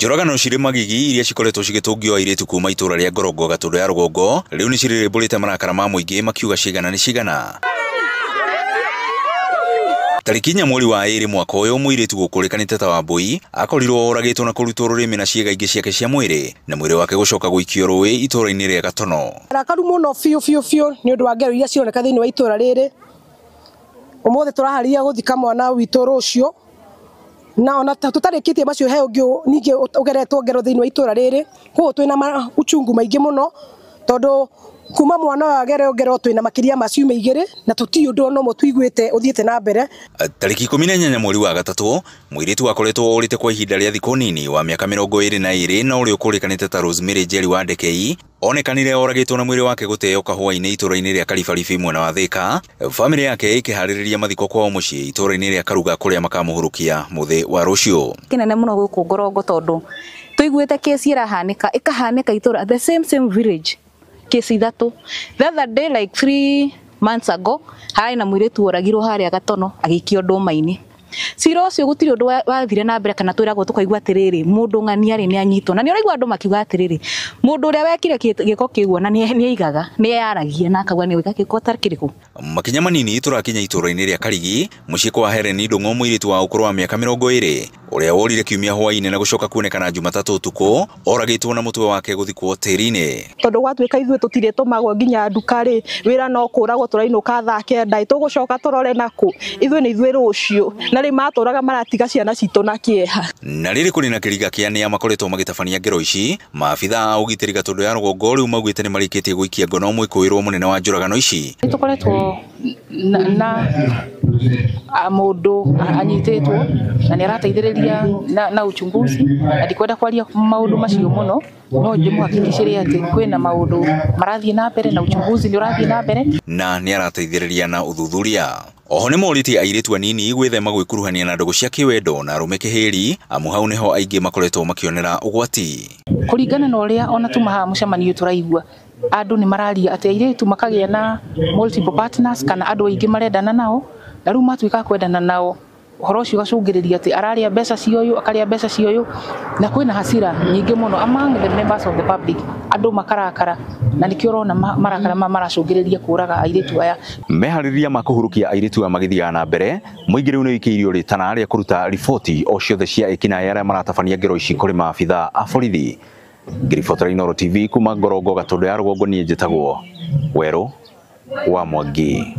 Njoragano cire magigi iria cikoretwo cigitungio airitu kuma itura ria Ngorongo Gatundu ya Rugongo riu ni ciriribulite marakara ma muingi makiuga cigana ni cigana. Tariki nya mweri wa 2 mwaka uyu muiritu gukurikanite ta Wambui akorirwo oragitwo na kurutwo rurimi na ciega ingi ciake cia mwiri na mwiri wake gucoka guikio ruwi itura-ini ria Gatono. Rakaru muno fiu ni undu wa ngero iria cioneka thiini wa itura riri. Umuthe turaharia guthika mwana witu rucio na ona tutarikitie macio he ungi ningi ugeretwo ngero thiini wa itura riri kuo twina uchungu maingi muno tondu kuma mwana wa ngero twina makiria macio meigire na tuti undu no mutwiguite uthiete na mbere. Tariki 18 mweri wa gatatu muiritu akoretwo orite kwa ihinda ria thikũ nini wa miaka 22 na uri ukurikanite ta Rosemary Njeri wa Ndekei onekanire oragitwo na mwiri wake guteo kahua-ini itura-ini ria Karibaribi mwena wa Thika, family yake ikihaririria mathiko kwao mucii itura-ini ria Karuga kuria makamuhurukia muthi wa rucio. Kinene muno guku Ngorongo tondu tuiguite kesi irahanika ikahanika itura the same village kesi ithatu. The other day like 3 months ago hari na muiritu oragirwo haria Gatono agikio nduma-ini. Cira ucio gutiri undu wathire na mbere kana twiragwo tukaigua atiriri mundu ng'aniari ni anyitwo na ni uraigua andu makiuga atiriri mundu uria wekire giko kiugo na ni aigaga ni yaragia na akagwa ni wika giko tarikiriku. Makinya manini turakinya itura-ini ria Karigi mucii kwa Helen Ndung'u muiritu wa ukuru wa miaka 20 uria worire kiumia hwa-ini na gucoka kuonekana Jumatatu utuku oragitwo na mutwe wake guthikwo tiri-ini. Tondu gwatuika ithuĩ tutire tumagwo nginya nduka ri wira no kuragwo turainũka thaa 9 tugucoka turore naku ithuĩ ni ithuĩ rucio na ri maturaga maratiga ciana citu na kieha. Na riri kuri na kiriga kiania makoretwo magitabania ngero ici maabitha a ugitiri Gatundu ya Rugongo riu maugite ni marikitie guikia ngono mwikuirwo munene wa njuragano ici. Tukoretwo na mundu anyititwo na ni arateithiriria na uchunguzi na ndikwenda kwaria maundu macio muno no ndimuhakikishiria ati kwina maundu marathie na mbere na uchunguzi ni urathie na mbere na ni arateithiriria na uthuthuria. Oho ni moriti airitu anini gwithema gwikuruhania na ndogo cia kiwendo na arume kihiri amu hau niho aingi makoretwo makionera ugwati. Kuringana na uria ona tumaha mucemanio turaigua andu ni mararia ati airitu makagia na multiple partners kana andu aingi marendana nao na riu matuika kwendana nao horo cio gacungiriria ati araria mbeca cioyu akaria mbeca cioyu na kwina hasira nyingi muno among the members of the public andu makarakara na nikio rona marakara maracungiriria kuraga airitu aya. Mehariria makuhurukia airitu a magithiaga na mbere muingi riu ni ikiirio ritana aria kuruta riboti o ciothe cia ikina aria maratabania ngero ici kuri maabitha a borithi. Ngiribotera Inooro TV kuma Ngorongo Gatundu ya Rugongo ni njitagwo Weru wa Mwangi.